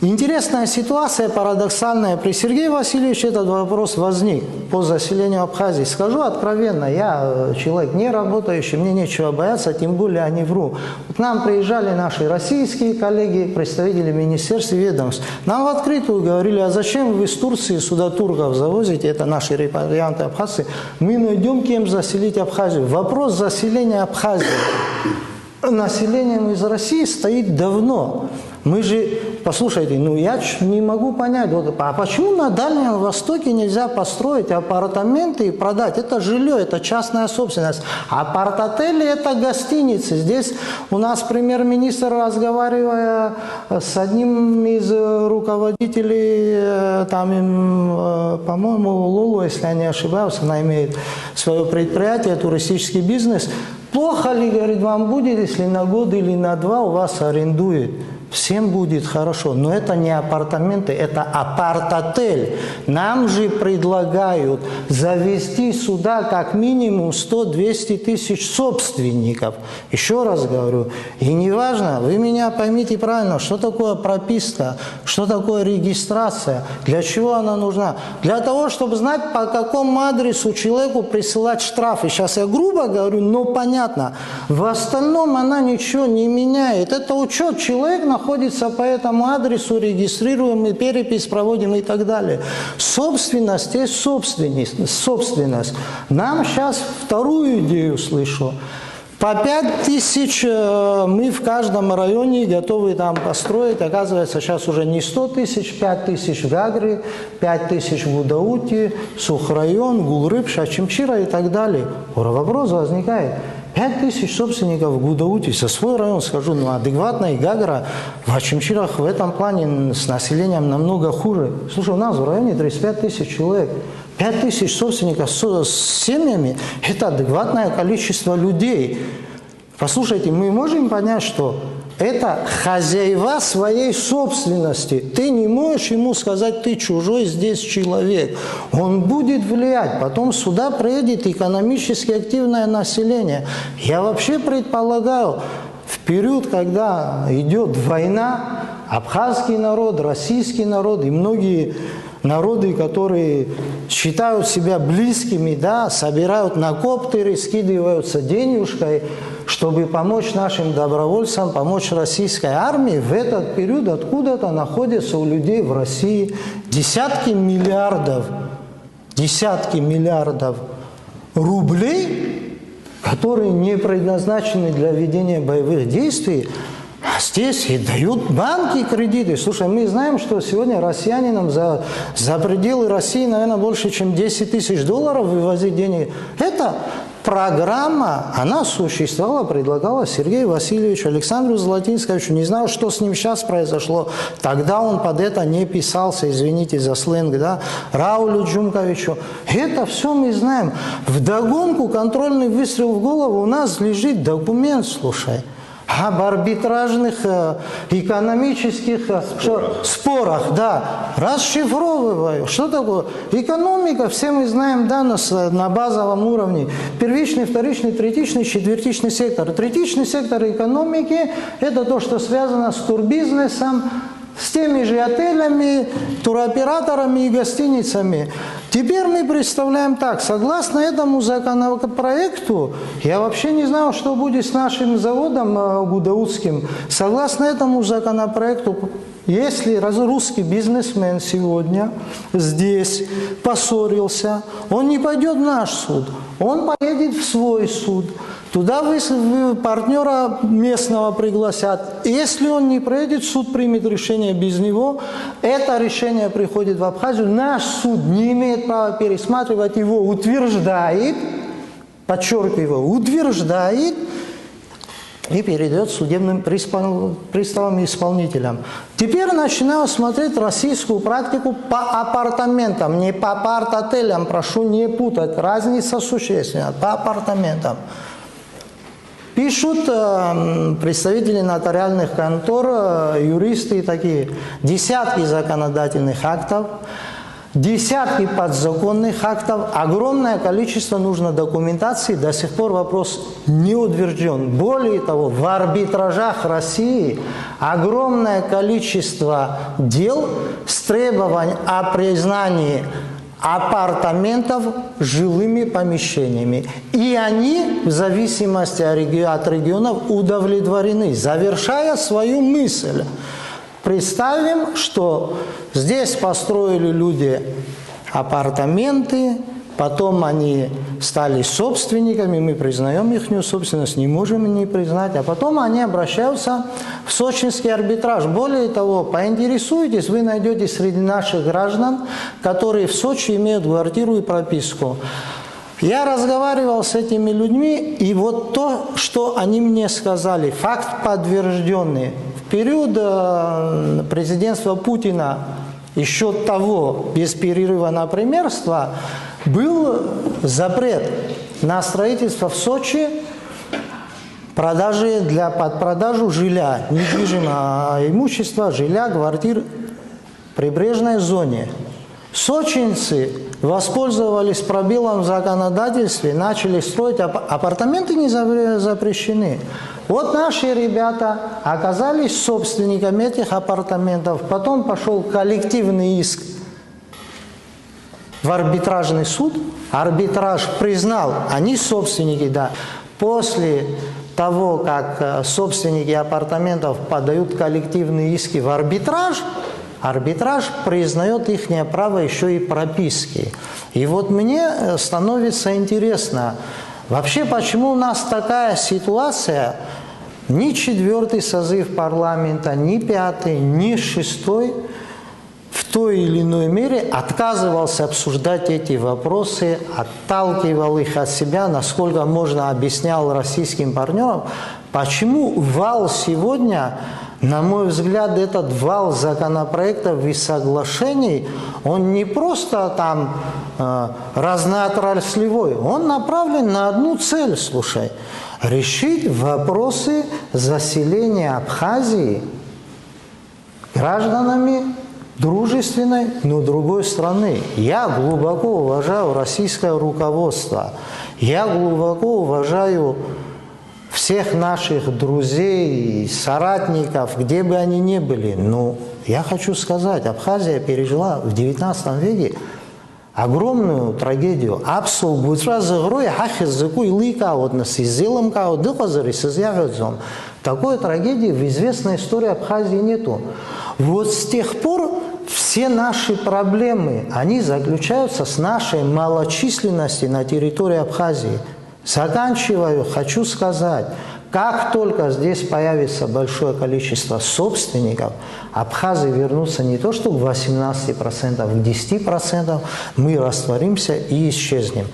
Интересная ситуация, парадоксальная. При Сергее Васильевиче этот вопрос возник по заселению Абхазии. Скажу откровенно, я человек не работающий, мне нечего бояться, тем более я не вру. К нам приезжали наши российские коллеги, представители министерств и ведомств. Нам в открытую говорили, а зачем вы из Турции сюда турков завозите, это наши репатрианты абхазцы, мы найдем кем заселить Абхазию. Вопрос заселения Абхазии населением из России стоит давно. Мы же, послушайте, ну я не могу понять, вот, а почему на Дальнем Востоке нельзя построить апартаменты и продать? Это жилье, это частная собственность. Апарт-отели – это гостиницы. Здесь у нас премьер-министр, разговаривая с одним из руководителей, там, по-моему, Лулу, если я не ошибаюсь, она имеет свое предприятие, туристический бизнес. Плохо ли, говорит, вам будет, если на год или на два у вас арендуют? Всем будет хорошо, но это не апартаменты, это апарт-отель. Нам же предлагают завести сюда как минимум 100-200 тысяч собственников. Еще раз говорю, и неважно, вы меня поймите правильно, что такое прописка, что такое регистрация, для чего она нужна? Для того, чтобы знать, по какому адресу человеку присылать штрафы. Сейчас я грубо говорю, но понятно. В остальном она ничего не меняет. Это учет человека находится по этому адресу, регистрируем, и перепись проводим и так далее. Собственность есть собственность. Нам сейчас вторую идею слышу. По 5000 мы в каждом районе готовы там построить. Оказывается, сейчас уже не 100 тысяч, 5000 в Гагре, 5000 в Гудауте, Сухрайон, Гулрыб, Шачимчира и так далее. Вопрос возникает. 5000 собственников в Гудауте, со свой район скажу, ну адекватно, и Гагра в Ачимчирах в этом плане с населением намного хуже. Слушай, у нас в районе 35 тысяч человек. 5000 собственников с семьями – это адекватное количество людей. Послушайте, мы можем понять, что это хозяева своей собственности. Ты не можешь ему сказать, ты чужой здесь человек. Он будет влиять. Потом сюда приедет экономически активное население. Я вообще предполагаю, в период, когда идет война, абхазский народ, российский народ и многие народы, которые считают себя близкими, да, собирают на коптеры, скидываются денежкой, чтобы помочь нашим добровольцам, помочь российской армии. В этот период откуда-то находятся у людей в России десятки миллиардов рублей, которые не предназначены для ведения боевых действий. А здесь и дают банки кредиты. Слушай, мы знаем, что сегодня россиянинам за пределы России, наверное, больше, чем 10 тысяч долларов вывозить денег. Это программа, она существовала, предлагала Сергею Васильевичу, Александру Золотинскому. Не знаю, что с ним сейчас произошло. Тогда он под это не писался, извините за сленг, да, Раулю Джумковичу. Это все мы знаем. Вдогонку контрольный выстрел в голову у нас лежит документ, слушай. Об арбитражных экономических спорах, да, расшифровываю. Что такое? Экономика, все мы знаем, да, на базовом уровне. Первичный, вторичный, третичный, четвертичный сектор. Третичный сектор экономики – это то, что связано с турбизнесом, с теми же отелями, туроператорами и гостиницами. Теперь мы представляем так, согласно этому законопроекту, я вообще не знаю, что будет с нашим заводом гудаутским, согласно этому законопроекту, если русский бизнесмен сегодня здесь поссорился, он не пойдет в наш суд, он поедет в свой суд. Туда вы партнера местного пригласят. Если он не проедет, суд примет решение без него. Это решение приходит в Абхазию. Наш суд не имеет права пересматривать его, утверждает, подчеркиваю, утверждает и передает судебным приставам и исполнителям. Теперь начинаю смотреть российскую практику по апартаментам, не по апарт-отелям, прошу не путать, разница существенна, по апартаментам. Пишут представители нотариальных контор, юристы такие, десятки законодательных актов, десятки подзаконных актов, огромное количество нужно документации, до сих пор вопрос не утвержден. Более того, в арбитражах России огромное количество дел с требованием о признании апартаментов жилыми помещениями. И они, в зависимости от регионов, удовлетворены, завершая свою мысль. Представим, что здесь построили люди апартаменты, потом они стали собственниками, мы признаем их собственность, не можем не признать, а потом они обращаются в сочинский арбитраж. Более того, поинтересуйтесь, вы найдете среди наших граждан, которые в Сочи имеют квартиру и прописку. Я разговаривал с этими людьми, и вот то, что они мне сказали, факт подтвержденный. В период президентства Путина, еще того, без перерыва на премьерство, был запрет на строительство в Сочи под продажу жилья, недвижимого имущества, жилья, квартир в прибрежной зоне. Сочинцы воспользовались пробелом в законодательстве, начали строить, апартаменты не запрещены. Вот наши ребята оказались собственниками этих апартаментов, потом пошел коллективный иск в арбитражный суд, арбитраж признал, они собственники, да. После того, как собственники апартаментов подают коллективные иски в арбитраж, арбитраж признает их право еще и прописки. И вот мне становится интересно, вообще почему у нас такая ситуация, ни 4-й созыв парламента, ни 5-й, ни 6-й в той или иной мере отказывался обсуждать эти вопросы, отталкивал их от себя, насколько можно объяснял российским партнерам, почему вал сегодня, на мой взгляд, этот вал законопроектов и соглашений, он не просто там разноотраслевой, он направлен на одну цель, слушай, решить вопросы заселения Абхазии гражданами дружественной, но другой страны. Я глубоко уважаю российское руководство. Я глубоко уважаю всех наших друзей, соратников, где бы они ни были. Но я хочу сказать, Абхазия пережила в 19 веке огромную трагедию. Такой трагедии в известной истории Абхазии нету. Вот с тех пор все наши проблемы, они заключаются с нашей малочисленностью на территории Абхазии. Заканчиваю, хочу сказать, как только здесь появится большое количество собственников, абхазы вернутся не то что к 18%, к 10%, мы растворимся и исчезнем.